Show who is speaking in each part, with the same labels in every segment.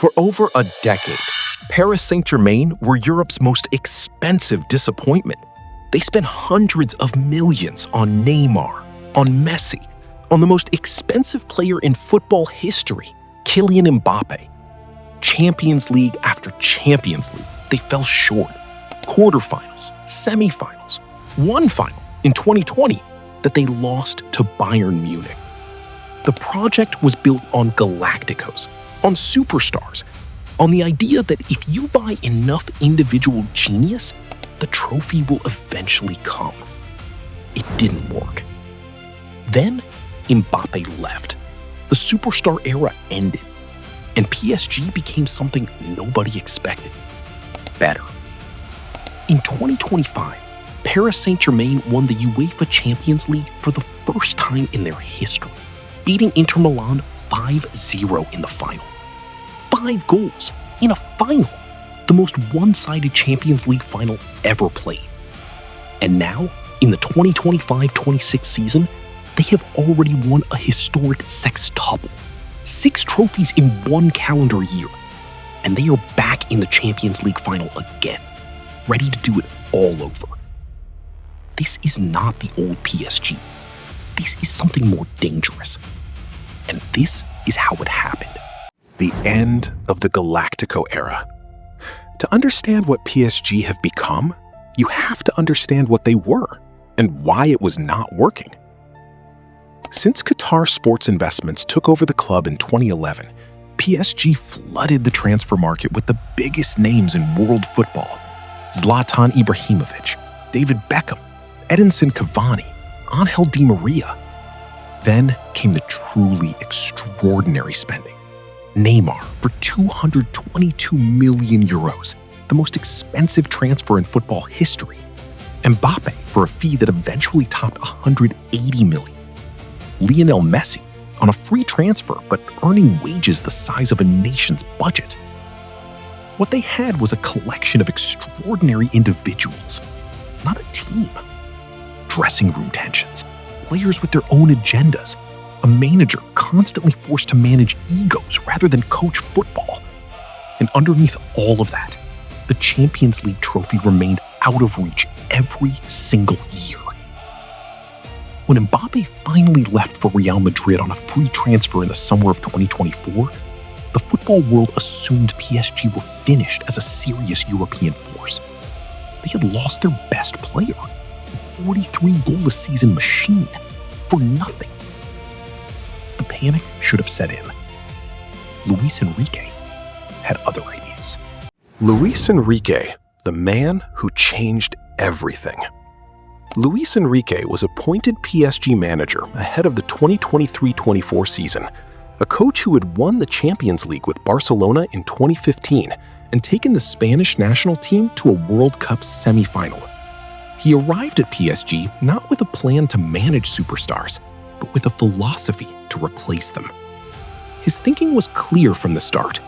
Speaker 1: For over a decade, Paris Saint-Germain were Europe's most expensive disappointment. They spent hundreds of millions on Neymar, on Messi, on the most expensive player in football history, Kylian Mbappé. Champions League after Champions League, they fell short. Quarterfinals, semifinals, one final in 2020 that they lost to Bayern Munich. The project was built on Galacticos, on superstars, on the idea that if you buy enough individual genius, the trophy will eventually come. It didn't work. Then, Mbappé left. The superstar era ended, and PSG became something nobody expected. Better. In 2025, Paris Saint-Germain won the UEFA Champions League for the first time in their history, beating Inter Milan 5-0 in the final. 5 goals in a final, the most one-sided Champions League final ever played. And now, in the 2025-26 season, they have already won a historic sextuple, 6 trophies in one calendar year, and they are back in the Champions League final again, ready to do it all over. This is not the old PSG. This is something more dangerous. And this is how it happened.
Speaker 2: The end of the Galactico era. To understand what PSG have become, you have to understand what they were and why it was not working. Since Qatar Sports Investments took over the club in 2011, PSG flooded the transfer market with the biggest names in world football: Zlatan Ibrahimovic, David Beckham, Edinson Cavani, Angel Di Maria. Then came the truly extraordinary spending. Neymar for 222 million euros, the most expensive transfer in football history. Mbappé for a fee that eventually topped 180 million. Lionel Messi on a free transfer but earning wages the size of a nation's budget. What they had was a collection of extraordinary individuals, not a team. Dressing room tensions, players with their own agendas, a manager constantly forced to manage egos rather than coach football. And underneath all of that, the Champions League trophy remained out of reach every single year. When Mbappé finally left for Real Madrid on a free transfer in the summer of 2024, the football world assumed PSG were finished as a serious European force. They had lost their best player, a 43-goal-a-season machine, for nothing. The panic should have set in. Luis Enrique had other ideas. Luis Enrique, the man who changed everything. Luis Enrique was appointed PSG manager ahead of the 2023-24 season, a coach who had won the Champions League with Barcelona in 2015 and taken the Spanish national team to a World Cup semi-final. He arrived at PSG not with a plan to manage superstars, but with a philosophy to replace them. His thinking was clear from the start.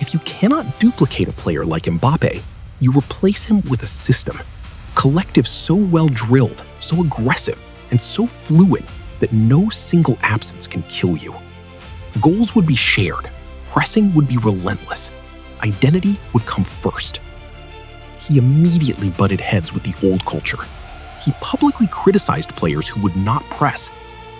Speaker 2: If you cannot duplicate a player like Mbappé, you replace him with a system. Collective so well drilled, so aggressive, and so fluid that no single absence can kill you. Goals would be shared, pressing would be relentless, identity would come first. He immediately butted heads with the old culture. He publicly criticized players who would not press.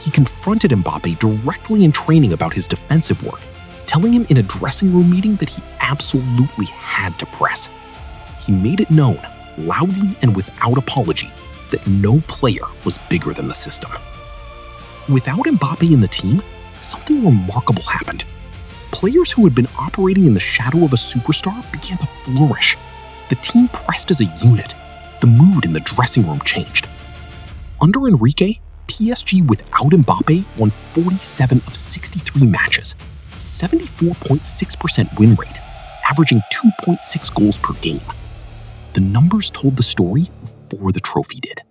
Speaker 2: He confronted Mbappé directly in training about his defensive work, telling him in a dressing room meeting that he absolutely had to press. He made it known, loudly and without apology, that no player was bigger than the system. Without Mbappé in the team, something remarkable happened. Players who had been operating in the shadow of a superstar began to flourish. The team pressed as a unit. The mood in the dressing room changed. Under Enrique, PSG without Mbappé won 47 of 63 matches, 74.6% win rate, averaging 2.6 goals per game. The numbers told the story before the trophy did.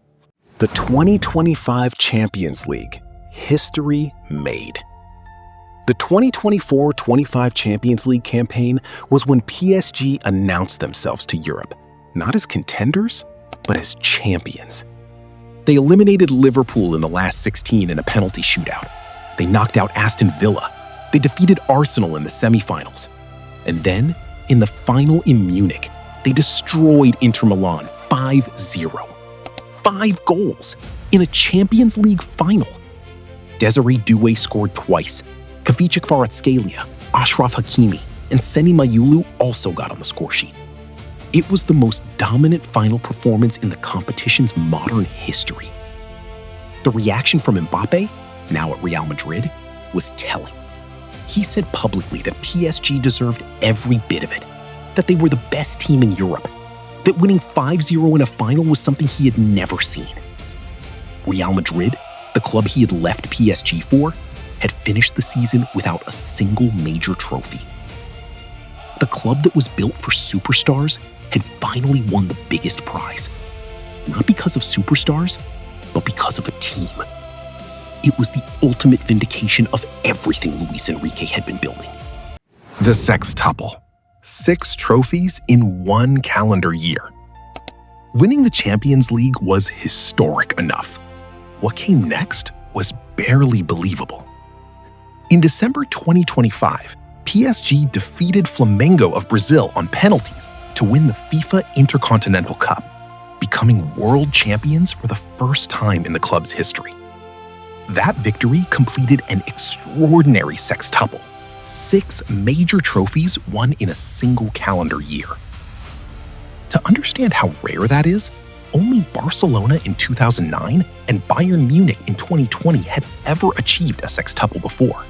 Speaker 2: The 2025 Champions League. History made. The 2024-25 Champions League campaign was when PSG announced themselves to Europe, not as contenders, but as champions. They eliminated Liverpool in the last 16 in a penalty shootout. They knocked out Aston Villa. They defeated Arsenal in the semi-finals.
Speaker 1: And then, in the final in Munich, they destroyed Inter Milan 5-0. 5 goals in a Champions League final. Desiree Doué scored twice. Kavica Kvaratskhelia, Achraf Hakimi, and Seni Mayulu also got on the score sheet. It was the most dominant final performance in the competition's modern history. The reaction from Mbappé, now at Real Madrid, was telling. He said publicly that PSG deserved every bit of it, that they were the best team in Europe, that winning 5-0 in a final was something he had never seen. Real Madrid, the club he had left PSG for, had finished the season without a single major trophy. The club that was built for superstars had finally won the biggest prize. Not because of superstars, but because of a team. It was the ultimate vindication of everything Luis Enrique had been building.
Speaker 2: The sextuple. 6 trophies in 1 calendar year. Winning the Champions League was historic enough. What came next was barely believable. In December 2025, PSG defeated Flamengo of Brazil on penalties to win the FIFA Intercontinental Cup, becoming world champions for the first time in the club's history. That victory completed an extraordinary sextuple, 6 major trophies won in a single calendar year. To understand how rare that is, only Barcelona in 2009 and Bayern Munich in 2020 had ever achieved a sextuple before.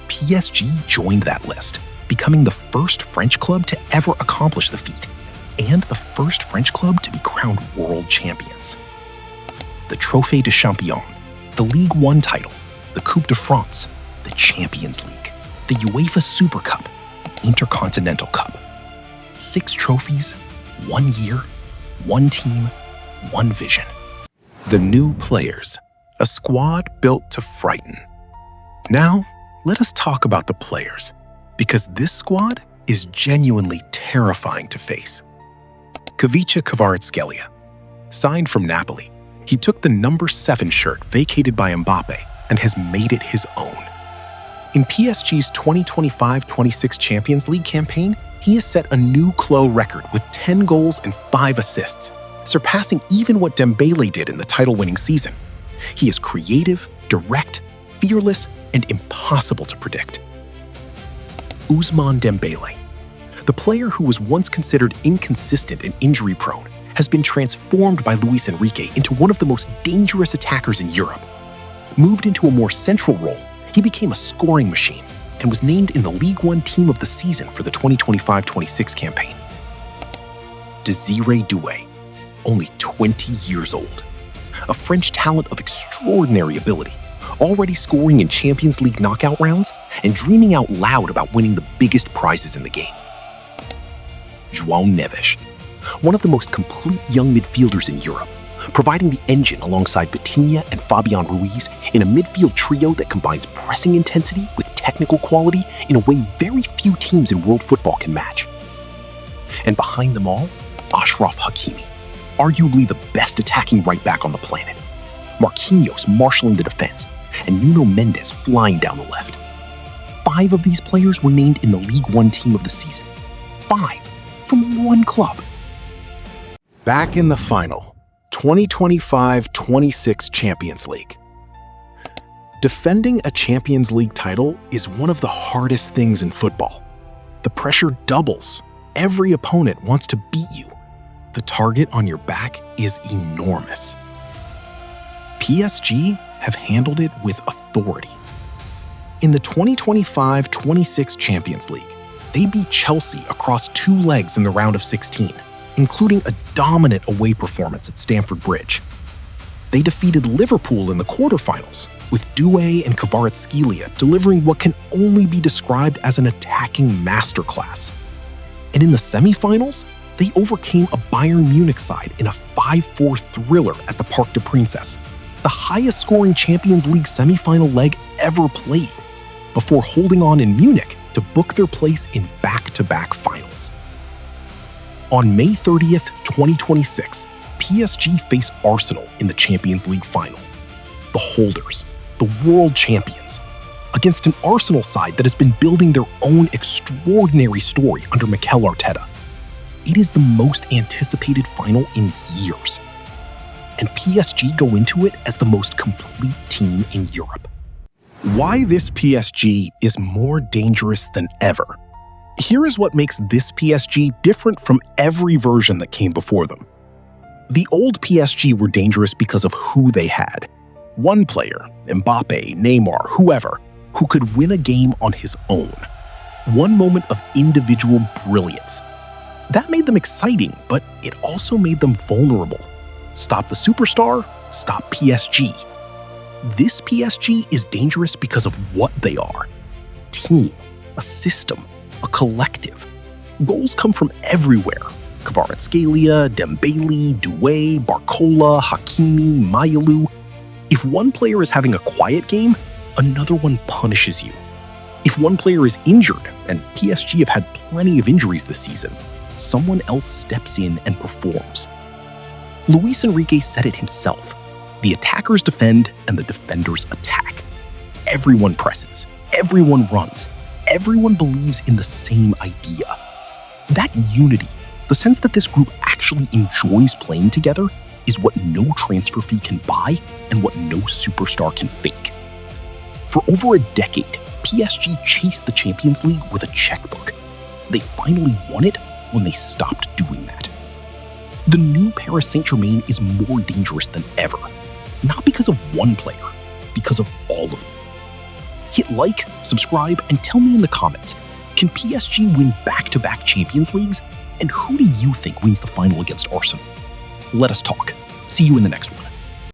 Speaker 2: PSG joined that list, becoming the first French club to ever accomplish the feat, and the first French club to be crowned world champions. The Trophée de Champion, the Ligue 1 title, the Coupe de France, the Champions League, the UEFA Super Cup, the Intercontinental Cup. 6 trophies, 1 year, 1 team, 1 vision. The new players, a squad built to frighten. Now, let us talk about the players, because this squad is genuinely terrifying to face. Kavica Kvaratskhelia. Signed from Napoli, he took the number 7 shirt vacated by Mbappé and has made it his own. In PSG's 2025-26 Champions League campaign, he has set a new club record with 10 goals and 5 assists, surpassing even what Dembélé did in the title-winning season. He is creative, direct, fearless, and impossible to predict. Ousmane Dembélé, the player who was once considered inconsistent and injury-prone, has been transformed by Luis Enrique into one of the most dangerous attackers in Europe. Moved into a more central role, he became a scoring machine and was named in the Ligue 1 Team of the Season for the 2025-26 campaign. Desiree Doué, only 20 years old, a French talent of extraordinary ability, already scoring in Champions League knockout rounds and dreaming out loud about winning the biggest prizes in the game. João Neves, one of the most complete young midfielders in Europe, providing the engine alongside Vitinha and Fabian Ruiz in a midfield trio that combines pressing intensity with technical quality in a way very few teams in world football can match. And behind them all, Achraf Hakimi, arguably the best attacking right-back on the planet. Marquinhos marshalling the defense, and Nuno Mendes flying down the left. 5 of these players were named in the Ligue 1 Team of the Season. 5 from 1 club. Back in the final, 2025-26 Champions League. Defending a Champions League title is one of the hardest things in football. The pressure doubles. Every opponent wants to beat you. The target on your back is enormous. PSG have handled it with authority. In the 2025-26 Champions League, they beat Chelsea across 2 legs in the round of 16, including a dominant away performance at Stamford Bridge. They defeated Liverpool in the quarterfinals, with Doué and Kvaratskhelia delivering what can only be described as an attacking masterclass. And in the semifinals, they overcame a Bayern Munich side in a 5-4 thriller at the Parc des Princes, the highest-scoring Champions League semifinal leg ever played, before holding on in Munich to book their place in back-to-back finals. On May 30th, 2026, PSG face Arsenal in the Champions League final. The holders, the world champions,
Speaker 1: against an Arsenal side that has been building their own extraordinary story under Mikel Arteta. It is the most anticipated final in years. And PSG go into it as the most complete team in Europe. Why this PSG is more dangerous than ever. Here is what makes this PSG different from every version that came before them. The old PSG were dangerous because of who they had. One player, Mbappé, Neymar, whoever, who could win a game on his own. One moment of individual brilliance. That made them exciting, but it also made them vulnerable. Stop the superstar, stop PSG. This PSG is dangerous because of what they are. Team, a system, a collective. Goals come from everywhere. Kvaratskhelia, Dembele, Doué, Barcola, Hakimi, Mayalu. If one player is having a quiet game, another one punishes you. If one player is injured, and PSG have had plenty of injuries this season, someone else steps in and performs. Luis Enrique said it himself. The attackers defend and the defenders attack. Everyone presses, everyone runs, everyone believes in the same idea. That unity, the sense that this group actually enjoys playing together, is what no transfer fee can buy and what no superstar can fake. For over a decade, PSG chased the Champions League with a checkbook. They finally won it when they stopped doing that. The new Paris Saint-Germain is more dangerous than ever, not because of one player, because of all of them. Hit like, subscribe, and tell me in the comments, can PSG win back-to-back Champions Leagues? And who do you think wins the final against Arsenal? Let us talk. See you in the next one.